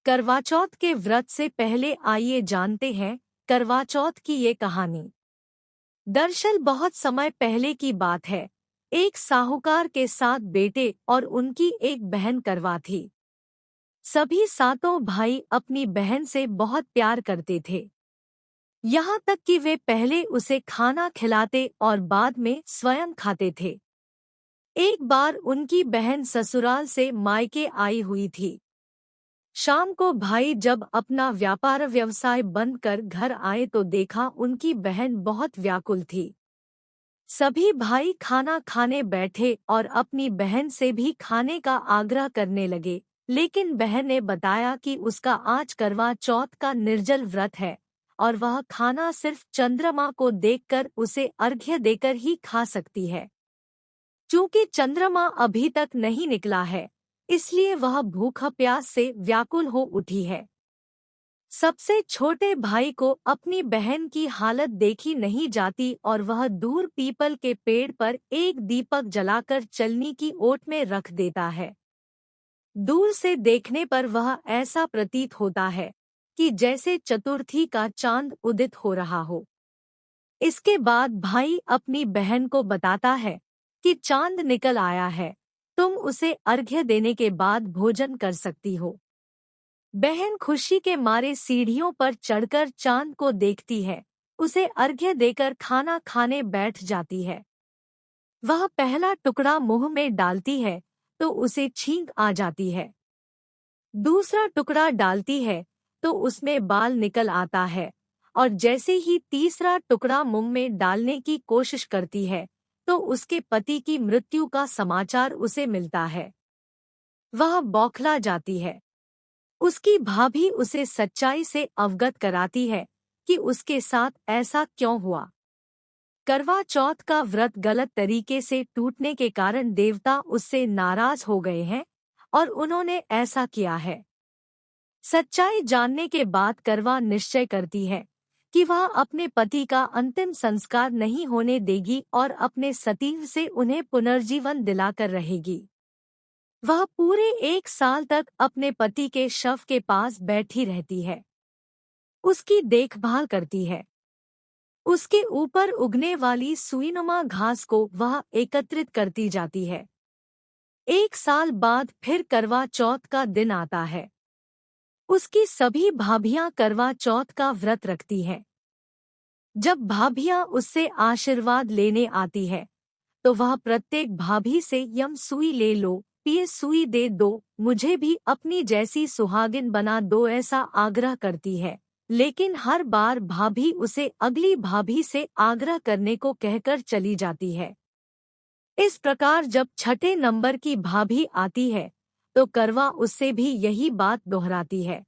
करवा चौथ के व्रत से पहले आइए जानते हैं करवा चौथ की ये कहानी। दरअसल बहुत समय पहले की बात है। एक साहूकार के 7 बेटे और उनकी एक बहन करवा थी। सभी सातों भाई अपनी बहन से बहुत प्यार करते थे, यहाँ तक कि वे पहले उसे खाना खिलाते और बाद में स्वयं खाते थे। एक बार उनकी बहन ससुराल से मायके आई हुई थी। शाम को भाई जब अपना व्यापार व्यवसाय बंद कर घर आए तो देखा उनकी बहन बहुत व्याकुल थी। सभी भाई खाना खाने बैठे और अपनी बहन से भी खाने का आग्रह करने लगे, लेकिन बहन ने बताया कि उसका आज करवा चौथ का निर्जल व्रत है और वह खाना सिर्फ चंद्रमा को देखकर उसे अर्घ्य देकर ही खा सकती है। क्योंकि चंद्रमा अभी तक नहीं निकला है, इसलिए वह भूख प्यास से व्याकुल हो उठी है। सबसे छोटे भाई को अपनी बहन की हालत देखी नहीं जाती और वह दूर पीपल के पेड़ पर एक दीपक जलाकर चलनी की ओट में रख देता है। दूर से देखने पर वह ऐसा प्रतीत होता है कि जैसे चतुर्थी का चांद उदित हो रहा हो। इसके बाद भाई अपनी बहन को बताता है कि चांद निकल आया है, तुम उसे अर्घ्य देने के बाद भोजन कर सकती हो। बहन खुशी के मारे सीढ़ियों पर चढ़कर चांद को देखती है, उसे अर्घ्य देकर खाना खाने बैठ जाती है। वह पहला टुकड़ा मुंह में डालती है तो उसे छींक आ जाती है। दूसरा टुकड़ा डालती है तो उसमें बाल निकल आता है और जैसे ही तीसरा टुकड़ा मुंह में डालने की कोशिश करती है तो उसके पति की मृत्यु का समाचार उसे मिलता है। वह बौखला जाती है। उसकी भाभी उसे सच्चाई से अवगत कराती है कि उसके साथ ऐसा क्यों हुआ। करवा चौथ का व्रत गलत तरीके से टूटने के कारण देवता उससे नाराज हो गए हैं और उन्होंने ऐसा किया है। सच्चाई जानने के बाद करवा निश्चय करती है कि वह अपने पति का अंतिम संस्कार नहीं होने देगी और अपने सतीव से उन्हें पुनर्जीवन दिलाकर रहेगी। वह पूरे 1 साल तक अपने पति के शव के पास बैठी रहती है, उसकी देखभाल करती है। उसके ऊपर उगने वाली सुईनुमा घास को वह एकत्रित करती जाती है। 1 साल बाद फिर करवा चौथ का दिन आता है। उसकी सभी भाभियां करवा चौथ का व्रत रखती हैं। जब भाभियां उससे आशीर्वाद लेने आती है तो वह प्रत्येक भाभी से यम सुई ले लो, ये सुई दे दो, मुझे भी अपनी जैसी सुहागिन बना दो, ऐसा आग्रह करती है। लेकिन हर बार भाभी उसे अगली भाभी से आग्रह करने को कहकर चली जाती है। इस प्रकार जब छठे नंबर की भाभी आती है तो करवा उससे भी यही बात दोहराती है।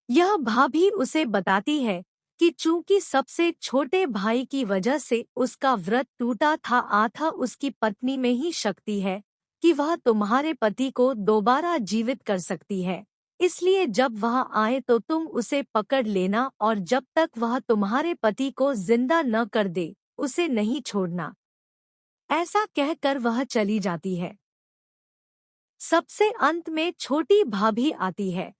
यह भाभी उसे बताती है कि चूंकि सबसे छोटे भाई की वजह से उसका व्रत टूटा था, आथा उसकी पत्नी में ही शक्ति है कि वह तुम्हारे पति को दोबारा जीवित कर सकती है। इसलिए जब वह आए तो तुम उसे पकड़ लेना और जब तक वह तुम्हारे पति को जिंदा न कर दे उसे नहीं छोड़ना। ऐसा कहकर वह चली जाती है। सबसे अंत में छोटी भाभी आती है।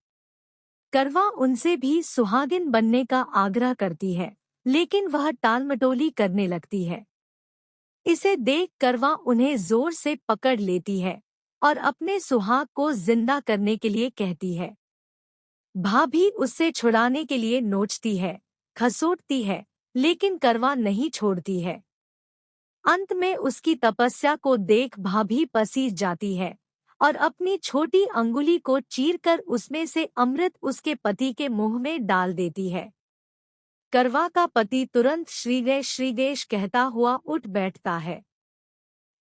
करवा उनसे भी सुहागिन बनने का आग्रह करती है, लेकिन वह टालमटोली करने लगती है। इसे देख करवा उन्हें जोर से पकड़ लेती है और अपने सुहाग को जिंदा करने के लिए कहती है। भाभी उससे छुड़ाने के लिए नोचती है, खसोटती है, लेकिन करवा नहीं छोड़ती है। अंत में उसकी तपस्या को देख भाभी पसीज जाती है और अपनी छोटी अंगुली को चीरकर उसमें से अमृत उसके पति के मुंह में डाल देती है। करवा का पति तुरंत श्रीगेश श्रीगेश कहता हुआ उठ बैठता है।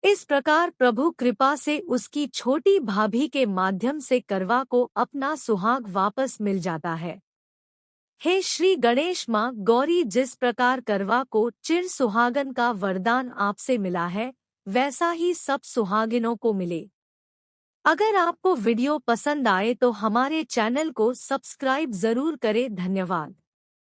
इस प्रकार प्रभु कृपा से उसकी छोटी भाभी के माध्यम से करवा को अपना सुहाग वापस मिल जाता है। हे श्री गणेश माँ गौरी, जिस प्रकार करवा को चिर सुहागन का वरदान आपसे मिला है वैसा ही सब सुहागिनों को मिले। अगर आपको वीडियो पसंद आए तो हमारे चैनल को सब्सक्राइब जरूर करें। धन्यवाद।